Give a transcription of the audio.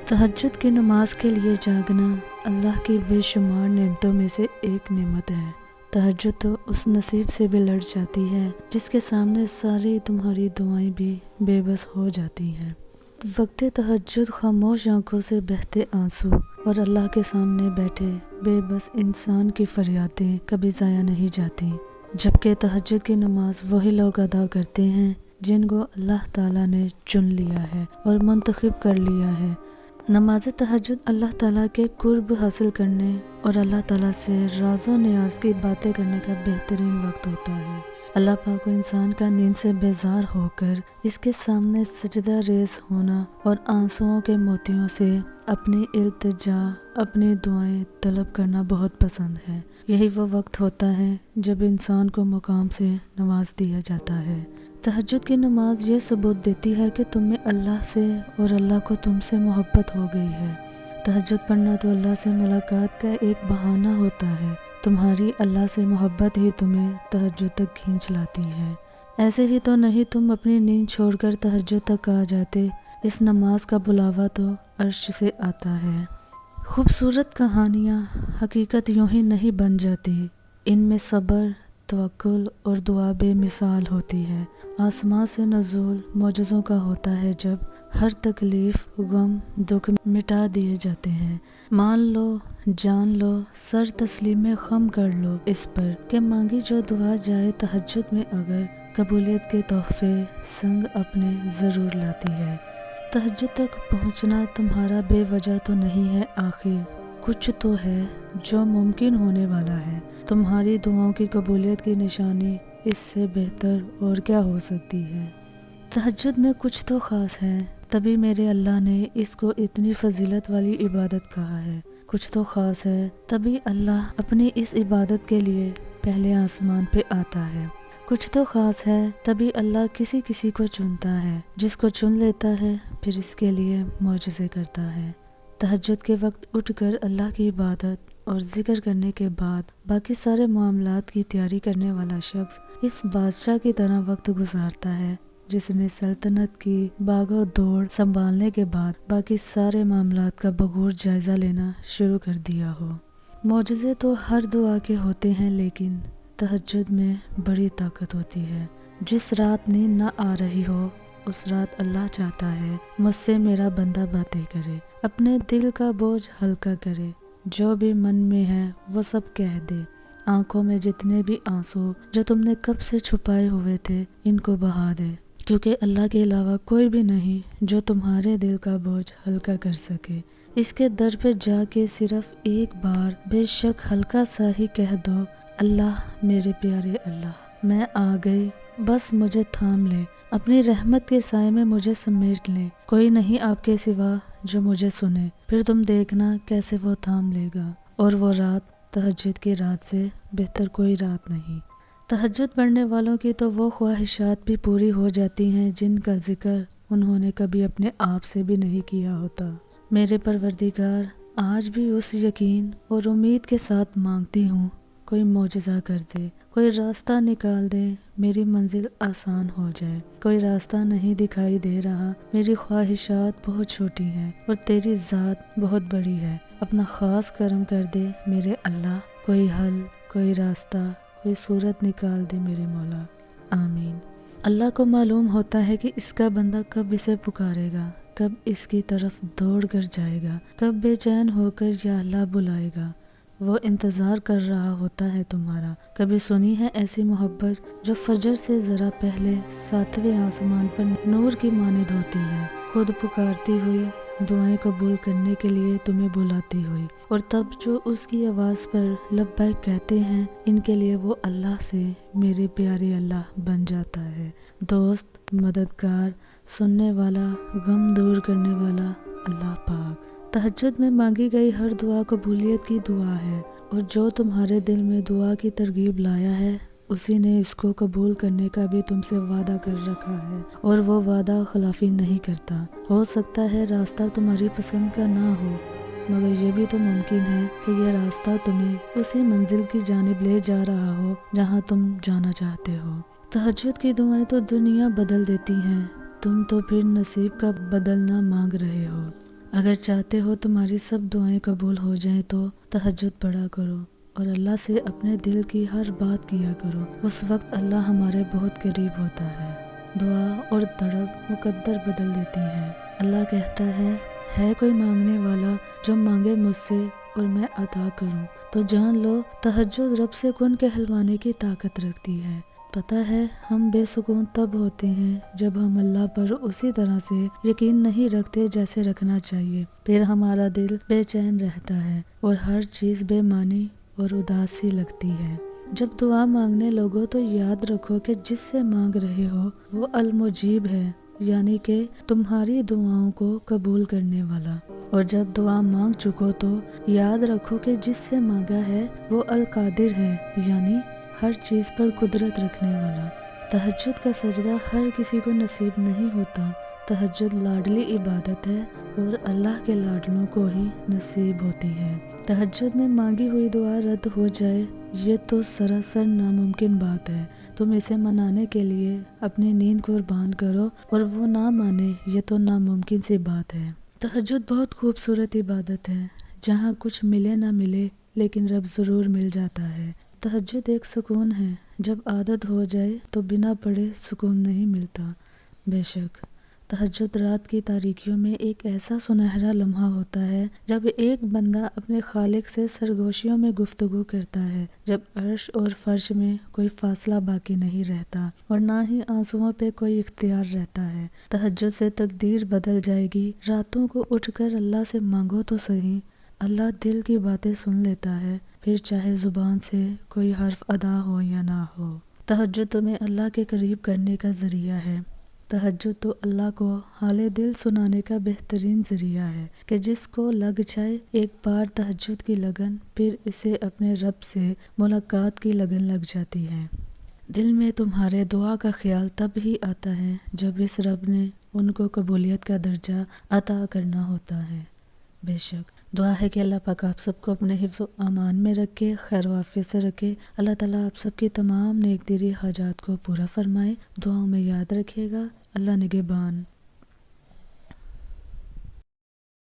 تہجد کی نماز کے لیے جاگنا اللہ کی بے شمار نعمتوں میں سے ایک نعمت ہے۔ تہجد تو اس نصیب سے بھی لڑ جاتی ہے جس کے سامنے ساری تمہاری دعائیں بھی بے بس ہو جاتی ہیں۔ وقت تہجد خاموش آنکھوں سے بہتے آنسو اور اللہ کے سامنے بیٹھے بے بس انسان کی فریادیں کبھی ضائع نہیں جاتی، جبکہ تہجد کی نماز وہی لوگ ادا کرتے ہیں جن کو اللہ تعالیٰ نے چن لیا ہے اور منتخب کر لیا ہے۔ نماز تہجد اللہ تعالیٰ کے قرب حاصل کرنے اور اللہ تعالیٰ سے راز و نیاز کی باتیں کرنے کا بہترین وقت ہوتا ہے۔ اللہ پاک کو انسان کا نیند سے بیزار ہو کر اس کے سامنے سجدہ ریز ہونا اور آنسوؤں کے موتیوں سے اپنی التجا، اپنی دعائیں طلب کرنا بہت پسند ہے۔ یہی وہ وقت ہوتا ہے جب انسان کو مقام سے نواز دیا جاتا ہے۔ تہجد کی نماز یہ ثبوت دیتی ہے کہ تم میں اللہ سے اور اللہ کو تم سے محبت ہو گئی ہے۔ تہجد پڑھنا تو اللہ سے ملاقات کا ایک بہانہ ہوتا ہے۔ تمہاری اللہ سے محبت ہی تمہیں تہجد تک کھینچ لاتی ہے۔ ایسے ہی تو نہیں تم اپنی نیند چھوڑ کر تہجد تک آ جاتے۔ اس نماز کا بلاوا تو عرش سے آتا ہے۔ خوبصورت کہانیاں حقیقت یوں ہی نہیں بن جاتی، ان میں صبر، توکل اور دعا بے مثال ہوتی ہے۔ آسمان سے نزول معجزوں کا ہوتا ہے جب ہر تکلیف، غم، دکھ مٹا دیے جاتے ہیں۔ مان لو، جان لو، سر تسلیم خم کر لو اس پر کہ مانگی جو دعا جائے تہجد میں اگر، قبولیت کے تحفے سنگ اپنے ضرور لاتی ہے۔ تہجد تک پہنچنا تمہارا بے وجہ تو نہیں ہے، آخر کچھ تو ہے جو ممکن ہونے والا ہے۔ تمہاری دعاؤں کی قبولیت کی نشانی اس سے بہتر اور کیا ہو سکتی ہے۔ تہجد میں کچھ تو خاص ہے، تبھی میرے اللہ نے اس کو اتنی فضیلت والی عبادت کہا ہے۔ کچھ تو خاص ہے، تبھی اللہ اپنی اس عبادت کے لیے پہلے آسمان پہ آتا ہے۔ کچھ تو خاص ہے، تبھی اللہ کسی کسی کو چنتا ہے، جس کو چن لیتا ہے پھر اس کے لیے معجزے کرتا ہے۔ تہجد کے وقت اٹھ کر اللہ کی عبادت اور ذکر کرنے کے بعد باقی سارے معاملات کی تیاری کرنے والا شخص اس بادشاہ کی طرح وقت گزارتا ہے جس نے سلطنت کی باغ و دوڑ سنبھالنے کے بعد باقی سارے معاملات کا بغور جائزہ لینا شروع کر دیا ہو۔ معجزے تو ہر دعا کے ہوتے ہیں، لیکن تہجد میں بڑی طاقت ہوتی ہے۔ جس رات نیند نہ آ رہی ہو اس رات اللہ چاہتا ہے مجھ سے میرا بندہ باتیں کرے، اپنے دل کا بوجھ ہلکا کرے، جو بھی من میں ہے وہ سب کہہ دے۔ آنکھوں میں جتنے بھی آنسو جو تم نے کب سے چھپائے ہوئے تھے ان کو بہا دے، کیونکہ اللہ کے علاوہ کوئی بھی نہیں جو تمہارے دل کا بوجھ ہلکا کر سکے۔ اس کے در پہ جا کے صرف ایک بار بے شک ہلکا سا ہی کہہ دو، اللہ میرے پیارے اللہ، میں آ گئی، بس مجھے تھام لے، اپنی رحمت کے سائے میں مجھے سمیٹ لے، کوئی نہیں آپ کے سوا جو مجھے سنے، پھر تم دیکھنا کیسے وہ تھام لے گا۔ اور وہ رات تہجد کی رات سے بہتر کوئی رات نہیں۔ تہجد پڑھنے والوں کی تو وہ خواہشات بھی پوری ہو جاتی ہیں جن کا ذکر انہوں نے کبھی اپنے آپ سے بھی نہیں کیا ہوتا۔ میرے پروردگار، آج بھی اس یقین اور امید کے ساتھ مانگتی ہوں کوئی معجزہ کر دے، کوئی راستہ نکال دے، میری منزل آسان ہو جائے۔ کوئی راستہ نہیں دکھائی دے رہا، میری خواہشات بہت چھوٹی ہیں اور تیری ذات بہت بڑی ہے۔ اپنا خاص کرم کر دے میرے اللہ، کوئی حل، کوئی راستہ، کوئی صورت نکال دے میرے مولا، آمین۔ اللہ کو معلوم ہوتا ہے کہ اس کا بندہ کب اسے پکارے گا، کب اس کی طرف دوڑ کر جائے گا، کب بے چین ہو کر یا اللہ بلائے گا۔ وہ انتظار کر رہا ہوتا ہے تمہارا۔ کبھی سنی ہے ایسی محبت جو فجر سے ذرا پہلے ساتویں آسمان پر نور کی مانند ہوتی ہے، خود پکارتی ہوئی، دعائیں قبول کرنے کے لیے تمہیں بلاتی ہوئی، اور تب جو اس کی آواز پر لبیک کہتے ہیں ان کے لیے وہ اللہ سے میرے پیارے اللہ بن جاتا ہے۔ دوست، مددگار، سننے والا، غم دور کرنے والا اللہ پاک۔ تہجد میں مانگی گئی ہر دعا قبولیت کی دعا ہے، اور جو تمہارے دل میں دعا کی ترغیب لایا ہے اسی نے اس کو قبول کرنے کا بھی تم سے وعدہ کر رکھا ہے، اور وہ وعدہ خلافی نہیں کرتا۔ ہو سکتا ہے راستہ تمہاری پسند کا نہ ہو، مگر یہ بھی تو ممکن ہے کہ یہ راستہ تمہیں اسی منزل کی جانب لے جا رہا ہو جہاں تم جانا چاہتے ہو۔ تہجد کی دعائیں تو دنیا بدل دیتی ہیں، تم تو پھر نصیب کا بدلنا مانگ رہے ہو۔ اگر چاہتے ہو تمہاری سب دعائیں قبول ہو جائیں تو تہجد پڑھا کرو اور اللہ سے اپنے دل کی ہر بات کیا کرو، اس وقت اللہ ہمارے بہت قریب ہوتا ہے۔ دعا اور تڑپ مقدر بدل دیتی ہے۔ اللہ کہتا ہے کوئی مانگنے والا جو مانگے مجھ سے اور میں عطا کروں، تو جان لو تہجد رب سے کن کہلوانے کی طاقت رکھتی ہے۔ پتہ ہے ہم بے سکون تب ہوتے ہیں جب ہم اللہ پر اسی طرح سے یقین نہیں رکھتے جیسے رکھنا چاہیے، پھر ہمارا دل بے چین رہتا ہے اور ہر چیز بے معنی اور اداس سی لگتی ہے۔ جب دعا مانگنے لگو تو یاد رکھو کہ جس سے مانگ رہے ہو وہ المجیب ہے، یعنی کہ تمہاری دعاؤں کو قبول کرنے والا، اور جب دعا مانگ چکو تو یاد رکھو کہ جس سے مانگا ہے وہ القادر ہے، یعنی ہر چیز پر قدرت رکھنے والا۔ تہجد کا سجدہ ہر کسی کو نصیب نہیں ہوتا۔ تہجد لاڈلی عبادت ہے اور اللہ کے لاڈلوں کو ہی نصیب ہوتی ہے۔ تہجد میں مانگی ہوئی دعا رد ہو جائے یہ تو سراسر ناممکن بات ہے۔ تم اسے منانے کے لیے اپنی نیند قربان کرو اور وہ نہ مانے یہ تو ناممکن سی بات ہے۔ تہجد بہت خوبصورت عبادت ہے جہاں کچھ ملے نہ ملے لیکن رب ضرور مل جاتا ہے۔ تہجد ایک سکون ہے، جب عادت ہو جائے تو بنا پڑھے سکون نہیں ملتا۔ بے شک تہجد رات کی تاریکیوں میں ایک ایسا سنہرا لمحہ ہوتا ہے جب ایک بندہ اپنے خالق سے سرگوشیوں میں گفتگو کرتا ہے، جب عرش اور فرش میں کوئی فاصلہ باقی نہیں رہتا اور نہ ہی آنسوؤں پہ کوئی اختیار رہتا ہے۔ تہجد سے تقدیر بدل جائے گی۔ راتوں کو اٹھ کر اللہ سے مانگو تو صحیح، اللہ دل کی باتیں سن لیتا ہے، پھر چاہے زبان سے کوئی حرف ادا ہو یا نہ ہو۔ تہجد تمہیں اللہ کے قریب کرنے کا ذریعہ ہے۔ تہجد تو اللہ کو حال دل سنانے کا بہترین ذریعہ ہے کہ جس کو لگ جائے ایک بار تہجد کی لگن، پھر اسے اپنے رب سے ملاقات کی لگن لگ جاتی ہے۔ دل میں تمہارے دعا کا خیال تب ہی آتا ہے جب اس رب نے ان کو قبولیت کا درجہ عطا کرنا ہوتا ہے۔ بے شک دعا ہے کہ اللہ پاک آپ سب کو اپنے حفظ و امان میں رکھے، خیر و عافیت سے رکھے۔ اللہ تعالیٰ آپ سب کی تمام نیک دلی حاجات کو پورا فرمائے۔ دعاؤں میں یاد رکھے گا۔ اللہ نگہبان۔